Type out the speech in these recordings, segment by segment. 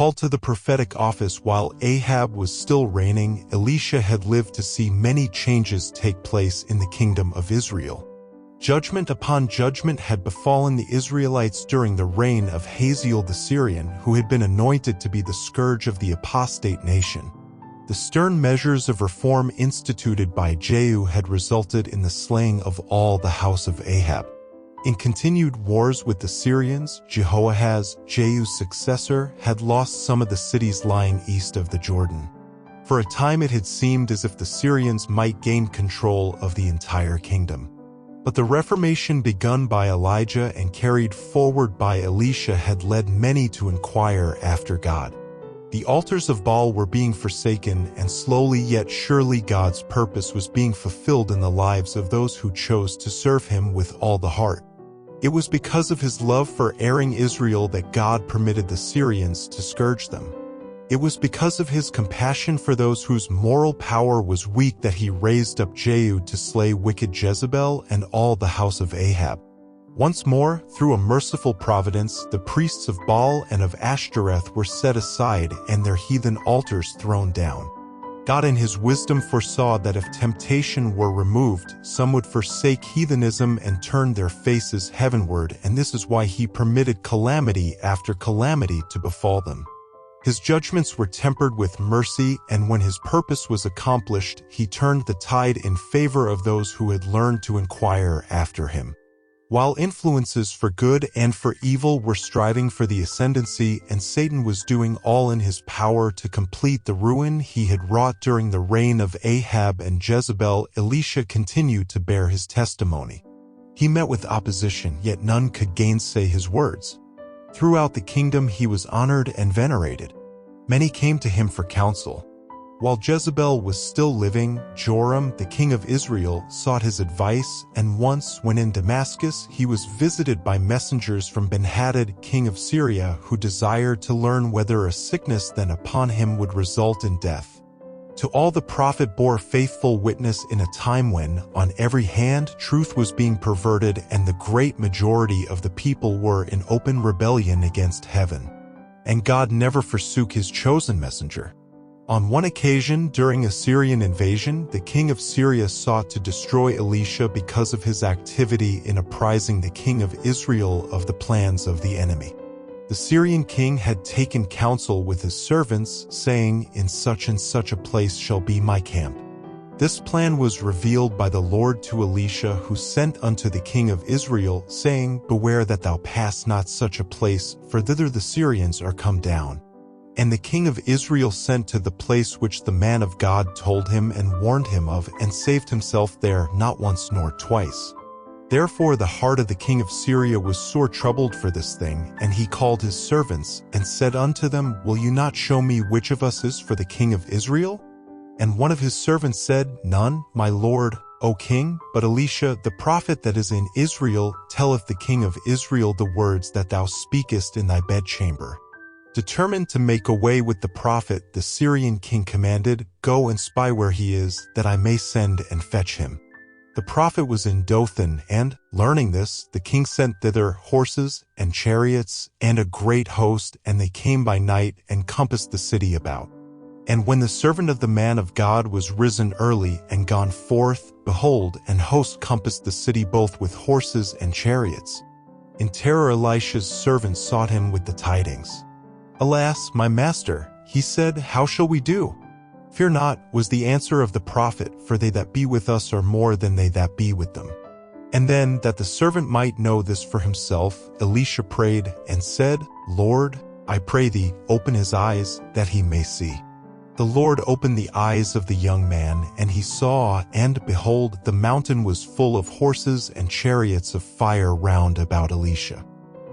Called to the prophetic office while Ahab was still reigning, Elisha had lived to see many changes take place in the kingdom of Israel. Judgment upon judgment had befallen the Israelites during the reign of Hazael the Syrian, who had been anointed to be the scourge of the apostate nation. The stern measures of reform instituted by Jehu had resulted in the slaying of all the house of Ahab. In continued wars with the Syrians, Jehoahaz, Jehu's successor, had lost some of the cities lying east of the Jordan. For a time it had seemed as if the Syrians might gain control of the entire kingdom. But the reformation begun by Elijah and carried forward by Elisha had led many to inquire after God. The altars of Baal were being forsaken, and slowly yet surely God's purpose was being fulfilled in the lives of those who chose to serve him with all the heart. It was because of his love for erring Israel that God permitted the Syrians to scourge them. It was because of his compassion for those whose moral power was weak that he raised up Jehu to slay wicked Jezebel and all the house of Ahab. Once more, through a merciful providence, the priests of Baal and of Ashtoreth were set aside and their heathen altars thrown down. God in his wisdom foresaw that if temptation were removed, some would forsake heathenism and turn their faces heavenward, and this is why he permitted calamity after calamity to befall them. His judgments were tempered with mercy, and when his purpose was accomplished, he turned the tide in favor of those who had learned to inquire after him. While influences for good and for evil were striving for the ascendancy, and Satan was doing all in his power to complete the ruin he had wrought during the reign of Ahab and Jezebel, Elisha continued to bear his testimony. He met with opposition, yet none could gainsay his words. Throughout the kingdom he was honored and venerated. Many came to him for counsel. While Jezebel was still living, Joram, the king of Israel, sought his advice, and once, when in Damascus, he was visited by messengers from Ben-Hadad, king of Syria, who desired to learn whether a sickness then upon him would result in death. To all the prophet bore faithful witness in a time when, on every hand, truth was being perverted and the great majority of the people were in open rebellion against heaven. And God never forsook his chosen messenger. On one occasion, during a Syrian invasion, the king of Syria sought to destroy Elisha because of his activity in apprising the king of Israel of the plans of the enemy. The Syrian king had taken counsel with his servants, saying, "In such and such a place shall be my camp." This plan was revealed by the Lord to Elisha, who sent unto the king of Israel, saying, "Beware that thou pass not such a place, for thither the Syrians are come down." And the king of Israel sent to the place which the man of God told him and warned him of, and saved himself there not once nor twice. Therefore the heart of the king of Syria was sore troubled for this thing, and he called his servants, and said unto them, "Will you not show me which of us is for the king of Israel?" And one of his servants said, "None, my lord, O king, but Elisha the prophet that is in Israel telleth the king of Israel the words that thou speakest in thy bedchamber." Determined to make away with the prophet, the Syrian king commanded, "Go and spy where he is, that I may send and fetch him." The prophet was in Dothan, and, learning this, the king sent thither horses and chariots and a great host, and they came by night and compassed the city about. And when the servant of the man of God was risen early and gone forth, behold, an host compassed the city both with horses and chariots. In terror Elisha's servant sought him with the tidings. "Alas, my master," he said, "how shall we do?" "Fear not," was the answer of the prophet, "for they that be with us are more than they that be with them." And then, that the servant might know this for himself, Elisha prayed and said, "Lord, I pray thee, open his eyes, that he may see." The Lord opened the eyes of the young man, and he saw, and behold, the mountain was full of horses and chariots of fire round about Elisha.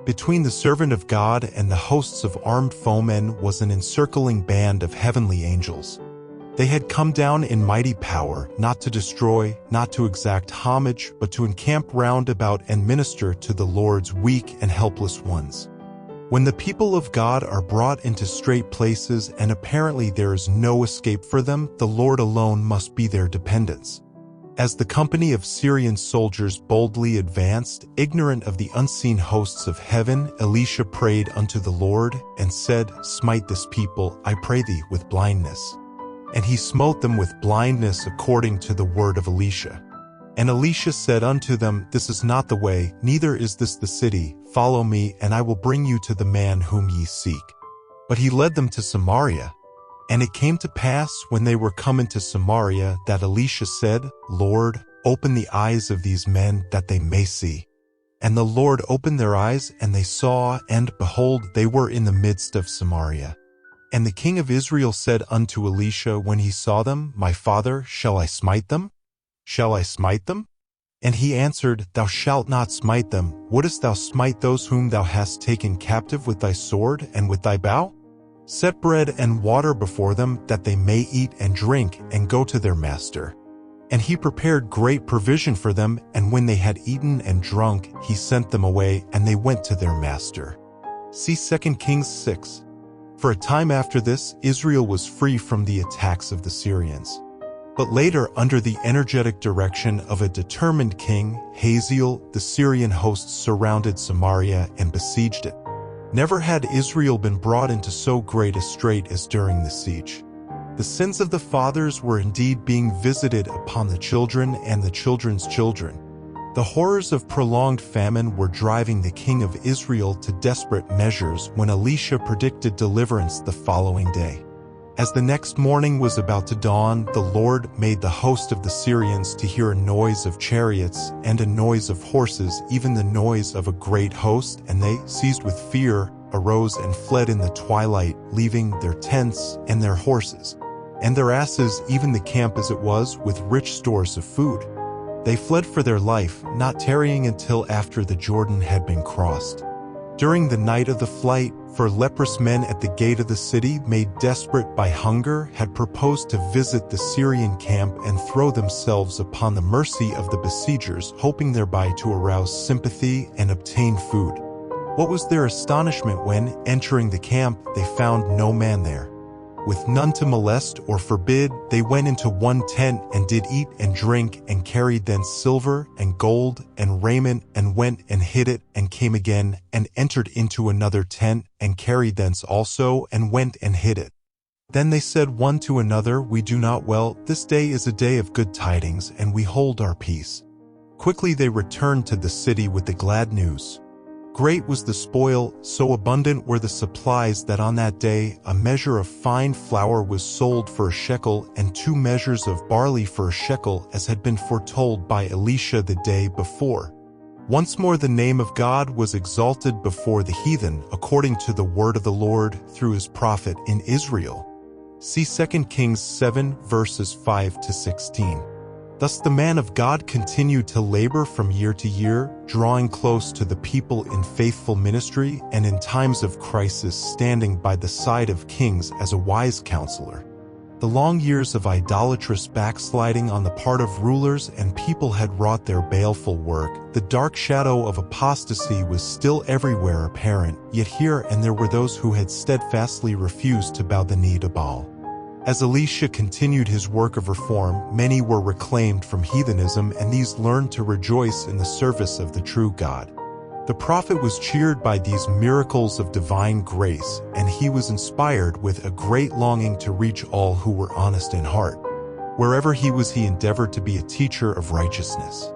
Between the servant of God and the hosts of armed foemen was an encircling band of heavenly angels. They had come down in mighty power, not to destroy, not to exact homage, but to encamp round about and minister to the Lord's weak and helpless ones. When the people of God are brought into strait places and apparently there is no escape for them, the Lord alone must be their dependence. As the company of Syrian soldiers boldly advanced, ignorant of the unseen hosts of heaven, Elisha prayed unto the Lord, and said, Smite this people, I pray thee, with blindness. And he smote them with blindness according to the word of Elisha. And Elisha said unto them, This is not the way, neither is this the city. Follow me, and I will bring you to the man whom ye seek. But he led them to Samaria. And it came to pass, when they were come into Samaria, that Elisha said, Lord, open the eyes of these men, that they may see. And the Lord opened their eyes, and they saw, and behold, they were in the midst of Samaria. And the king of Israel said unto Elisha when he saw them, My father, shall I smite them? Shall I smite them? And he answered, Thou shalt not smite them. Wouldest thou smite those whom thou hast taken captive with thy sword and with thy bow? Set bread and water before them, that they may eat and drink, and go to their master. And he prepared great provision for them, and when they had eaten and drunk, he sent them away, and they went to their master. See 2 Kings 6. For a time after this, Israel was free from the attacks of the Syrians. But later, under the energetic direction of a determined king, Hazael, the Syrian hosts surrounded Samaria and besieged it. Never had Israel been brought into so great a strait as during the siege. The sins of the fathers were indeed being visited upon the children and the children's children. The horrors of prolonged famine were driving the king of Israel to desperate measures when Elisha predicted deliverance the following day. As the next morning was about to dawn, the Lord made the host of the Syrians to hear a noise of chariots and a noise of horses, even the noise of a great host, and they, seized with fear, arose and fled in the twilight, leaving their tents and their horses, and their asses, even the camp as it was, with rich stores of food. They fled for their life, not tarrying until after the Jordan had been crossed. During the night of the flight, for leprous men at the gate of the city, made desperate by hunger, had proposed to visit the Syrian camp and throw themselves upon the mercy of the besiegers, hoping thereby to arouse sympathy and obtain food. What was their astonishment when, entering the camp, they found no man there. With none to molest or forbid, they went into one tent and did eat and drink, and carried thence silver and gold and raiment, and went and hid it, and came again, and entered into another tent, and carried thence also, and went and hid it. Then they said one to another, We do not well, this day is a day of good tidings, and we hold our peace. Quickly they returned to the city with the glad news. Great was the spoil, so abundant were the supplies that on that day a measure of fine flour was sold for a shekel, and 2 measures of barley for a shekel, as had been foretold by Elisha the day before. Once more the name of God was exalted before the heathen, according to the word of the Lord through his prophet in Israel. See 2 Kings 7 verses 5 to 16. Thus the man of God continued to labor from year to year, drawing close to the people in faithful ministry, and in times of crisis standing by the side of kings as a wise counselor. The long years of idolatrous backsliding on the part of rulers and people had wrought their baleful work. The dark shadow of apostasy was still everywhere apparent, yet here and there were those who had steadfastly refused to bow the knee to Baal. As Elisha continued his work of reform, many were reclaimed from heathenism, and these learned to rejoice in the service of the true God. The prophet was cheered by these miracles of divine grace, and he was inspired with a great longing to reach all who were honest in heart. Wherever he was, he endeavored to be a teacher of righteousness.